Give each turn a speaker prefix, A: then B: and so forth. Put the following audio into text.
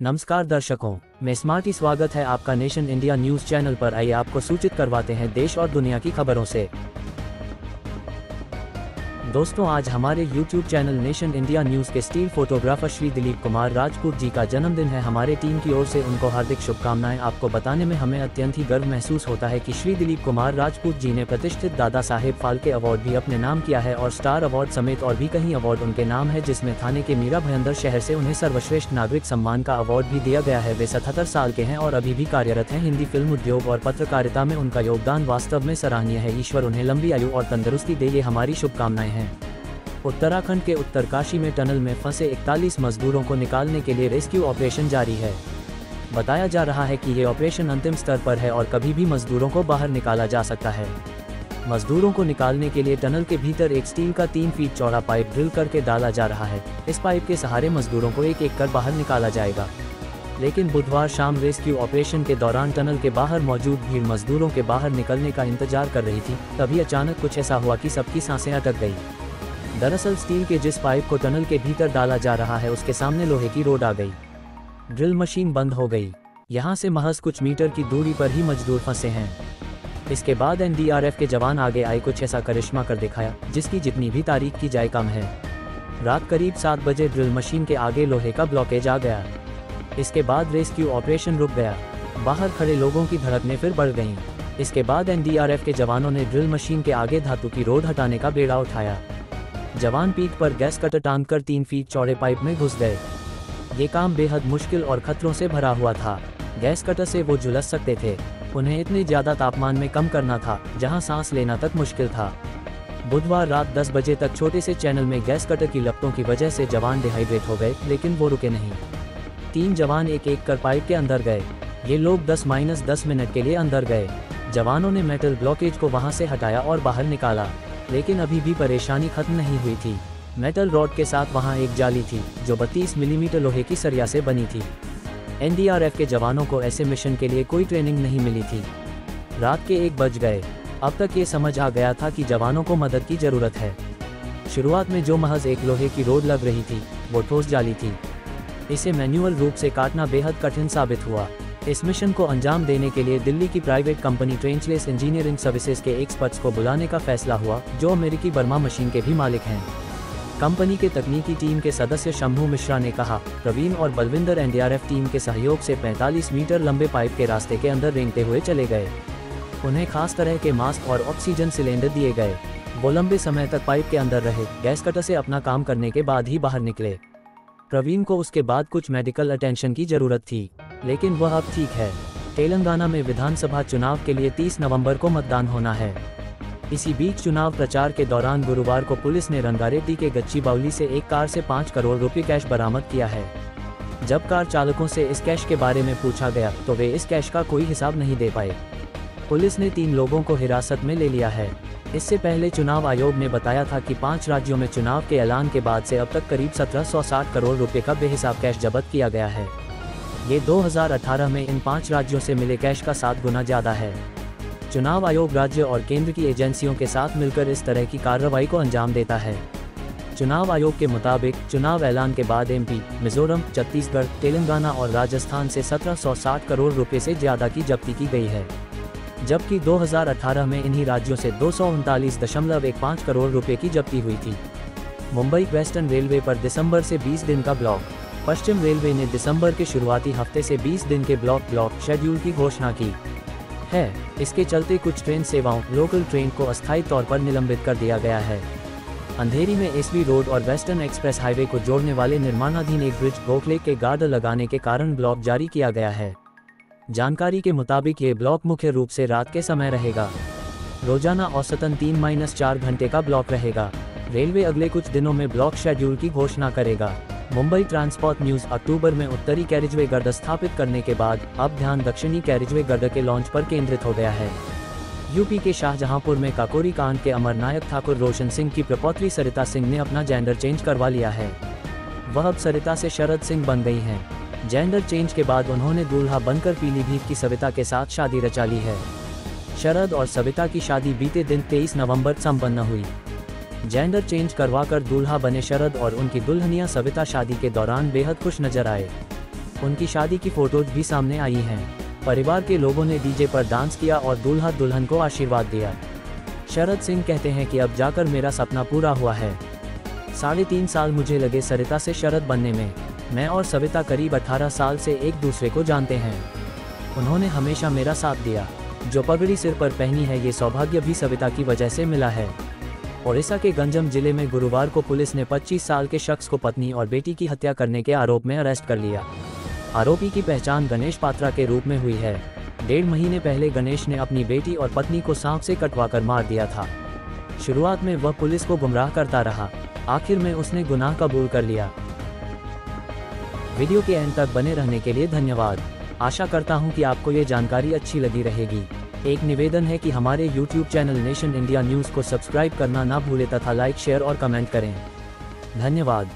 A: नमस्कार दर्शकों, मैं स्मार्टी स्वागत है आपका नेशन इंडिया न्यूज़ चैनल पर। आइए आपको सूचित करवाते हैं देश और दुनिया की खबरों से। दोस्तों, आज हमारे YouTube channel nation India news के स्टील फोटोग्राफर श्री दिलीप कुमार राजपूत जी का जन्मदिन है। हमारे टीम की ओर से उनको हार्दिक शुभकामनाएं। आपको बताने में हमें अत्यंत ही गर्व महसूस होता है कि श्री दिलीप कुमार राजपूत जी ने प्रतिष्ठित दादा साहेब फाल्के अवार्ड भी अपने नाम किया है और स्टार अवार्ड समेत और भी कई अवार्ड उनके नाम है, जिसमें थाने के मीरा भयंदर शहर से उन्हें सर्वश्रेष्ठ नागरिक सम्मान का अवार्ड भी दिया गया है। वे 77 साल के हैं और अभी भी कार्यरत हैं। हिंदी फिल्म उद्योग और पत्रकारिता में उनका योगदान वास्तव में सराहनीय है। ईश्वर उन्हें लंबी आयु और तंदुरुस्ती दे, ये हमारी शुभकामनाएं हैं। उत्तराखंड के उत्तरकाशी में टनल में फंसे 41 मजदूरों को निकालने के लिए रेस्क्यू ऑपरेशन जारी है। बताया जा रहा है कि ये ऑपरेशन अंतिम स्तर पर है और कभी भी मजदूरों को बाहर निकाला जा सकता है। मजदूरों को निकालने के लिए टनल के भीतर एक स्टील का 3 फीट चौड़ा पाइप ड्रिल करके डाला जा रहा है। इस पाइप के सहारे मजदूरों को एक एक कर बाहर निकाला जाएगा। लेकिन बुधवार शाम रेस्क्यू ऑपरेशन के दौरान टनल के बाहर मौजूद भीड़ मजदूरों के बाहर निकलने का इंतजार कर रही थी। तभी अचानक कुछ ऐसा हुआ कि सबकी सांसें अटक गई। दरअसल स्टील के जिस पाइप को टनल के भीतर डाला जा रहा है उसके सामने लोहे की रोड आ गई। ड्रिल मशीन बंद हो गई। यहां से महज कुछ मीटर की दूरी पर ही मजदूर फंसे हैं। इसके बाद एनडीआरएफ के जवान आगे आए, कुछ ऐसा करिश्मा कर दिखाया जिसकी जितनी भी तारीफ की जाए कम है। रात करीब 7 बजे ड्रिल मशीन के आगे लोहे का ब्लॉकेज आ गया। इसके बाद रेस्क्यू ऑपरेशन रुक गया। बाहर खड़े लोगों की धड़कनें फिर बढ़ गईं। इसके बाद एनडीआरएफ के जवानों ने ड्रिल मशीन के आगे धातु की रोड हटाने का बेड़ा उठाया। जवान पीठ पर गैस कटर टांगकर 3 फीट चौड़े पाइप में घुस गए। ये काम बेहद मुश्किल और खतरों से भरा हुआ था। गैस कटर से वो झुलस सकते थे। उन्हें इतने ज़्यादा तापमान में कम करना था जहां सांस लेना तक मुश्किल था। बुधवार रात 10 बजे तक छोटे से चैनल में गैस कटर की लपटों की वजह से जवान डिहाइड्रेट हो गए, लेकिन वो रुके नहीं। 3 जवान एक एक कर पाइप के अंदर गए। ये लोग 10-10 मिनट के लिए अंदर गए। जवानों ने मेटल ब्लॉकेज को वहां से हटाया और बाहर निकाला, लेकिन अभी भी परेशानी खत्म नहीं हुई थी। मेटल रॉड के साथ वहां एक जाली थी जो 32 मिलीमीटर लोहे की सरिया से बनी थी। एनडीआरएफ के जवानों को ऐसे मिशन के लिए कोई ट्रेनिंग नहीं मिली थी। रात के 1 बज गए। अब तक ये समझ आ गया था कि जवानों को मदद की जरूरत है। शुरुआत में जो महज एक लोहे की रोड लग रही थी वो ठोस जाली थी। इसे मैन्युअल रूप से काटना बेहद कठिन साबित हुआ। इस मिशन को अंजाम देने के लिए दिल्ली की प्राइवेट कंपनी ट्रेंचलेस इंजीनियरिंग सर्विसेज के एक्सपर्ट्स को बुलाने का फैसला हुआ, जो अमेरिकी बर्मा मशीन के भी मालिक हैं। कंपनी के तकनीकी टीम के सदस्य शंभू मिश्रा ने कहा, प्रवीण और बलविंदर एनडीआरएफ टीम के सहयोग से 45 मीटर लंबे पाइप के रास्ते के अंदर रेंगते हुए चले गए। उन्हें खास तरह के मास्क और ऑक्सीजन सिलेंडर दिए गए। वो लंबे समय तक पाइप के अंदर रहे। गैस कटर से अपना काम करने के बाद ही बाहर निकले। प्रवीण को उसके बाद कुछ मेडिकल अटेंशन की जरूरत थी, लेकिन वह अब ठीक है। तेलंगाना में विधानसभा चुनाव के लिए 30 नवंबर को मतदान होना है। इसी बीच चुनाव प्रचार के दौरान गुरुवार को पुलिस ने रंगारेड्डी के गच्चीबावली से एक कार से 5 करोड़ रुपए कैश बरामद किया है। जब कार चालकों से इस कैश के बारे में पूछा गया तो वे इस कैश का कोई हिसाब नहीं दे पाए। पुलिस ने 3 लोगों को हिरासत में ले लिया है। इससे पहले चुनाव आयोग ने बताया था कि 5 राज्यों में चुनाव के ऐलान के बाद से अब तक करीब 1760 करोड़ रुपए का बेहिसाब कैश जब्त किया गया है। ये 2018 में इन 5 राज्यों से मिले कैश का 7 गुना ज़्यादा है। चुनाव आयोग राज्य और केंद्र की एजेंसियों के साथ मिलकर इस तरह की कार्रवाई को अंजाम देता है। चुनाव आयोग के मुताबिक चुनाव ऐलान के बाद एमपी, मिजोरम, छत्तीसगढ़, तेलंगाना और राजस्थान से 1760 करोड़ रुपए से ज़्यादा की जब्ती की गई है, जबकि 2018 में इन्हीं राज्यों से 239.15 करोड़ रुपए की जब्ती हुई थी। मुंबई वेस्टर्न रेलवे पर दिसंबर से 20 दिन का ब्लॉक। पश्चिम रेलवे ने दिसंबर के शुरुआती हफ्ते से 20 दिन के ब्लॉक शेड्यूल की घोषणा की है। इसके चलते कुछ ट्रेन सेवाओं, लोकल ट्रेन को अस्थायी तौर पर निलंबित कर दिया गया है। अंधेरी में एसवी रोड और वेस्टर्न एक्सप्रेस हाईवे को जोड़ने वाले निर्माणाधीन एक ब्रिज गोखले के गार्ड लगाने के कारण ब्लॉक जारी किया गया है। जानकारी के मुताबिक ये ब्लॉक मुख्य रूप से रात के समय रहेगा। रोजाना औसतन 3-4 घंटे का ब्लॉक रहेगा। रेलवे अगले कुछ दिनों में ब्लॉक शेड्यूल की घोषणा करेगा। मुंबई ट्रांसपोर्ट न्यूज़ अक्टूबर में उत्तरी कैरिजवे गर्ड स्थापित करने के बाद अब ध्यान दक्षिणी कैरिजवे गर्ड के लॉन्च पर केंद्रित हो गया है। यूपी के शाहजहांपुर में काकोरी कांड के अमर नायक ठाकुर रोशन सिंह की प्रपौत्री सरिता सिंह ने अपना जेंडर चेंज करवा लिया है। वह अब सरिता से शरद सिंह बन गई हैं। जेंडर चेंज के बाद उन्होंने दूल्हा बनकर पीलीभीत की सविता के साथ शादी रचा ली है। शरद और सविता की शादी बीते दिन 23 नवंबर संपन्न हुई। जेंडर चेंज करवाकर दूल्हा बने शरद और उनकी दुल्हनिया सविता शादी के दौरान बेहद खुश नजर आए। उनकी शादी की फोटोज भी सामने आई हैं। परिवार के लोगों ने डीजे पर डांस किया और दूल्हा दुल्हन को आशीर्वाद दिया। शरद सिंह कहते हैं कि अब जाकर मेरा सपना पूरा हुआ है। 3.5 साल मुझे लगे सरिता से शरद बनने में। मैं और सविता करीब 18 साल से एक दूसरे को जानते हैं। उन्होंने हमेशा मेरा साथ दिया। जो पगड़ी सिर पर पहनी है ये सौभाग्य भी सविता की वजह से मिला है। ओडिशा के गंजम जिले में गुरुवार को पुलिस ने 25 साल के शख्स को पत्नी और बेटी की हत्या करने के आरोप में अरेस्ट कर लिया। आरोपी की पहचान गणेश पात्रा के रूप में हुई है। 1.5 महीने पहले गणेश ने अपनी बेटी और पत्नी को सांप से कटवाकर मार दिया था। शुरुआत में वह पुलिस को गुमराह करता रहा, आखिर में उसने गुनाह कबूल कर लिया। वीडियो के एंड तक बने रहने के लिए धन्यवाद। आशा करता हूं कि आपको ये जानकारी अच्छी लगी रहेगी। एक निवेदन है कि हमारे YouTube channel nation India news को सब्सक्राइब करना ना भूलें तथा लाइक, शेयर और कमेंट करें। धन्यवाद।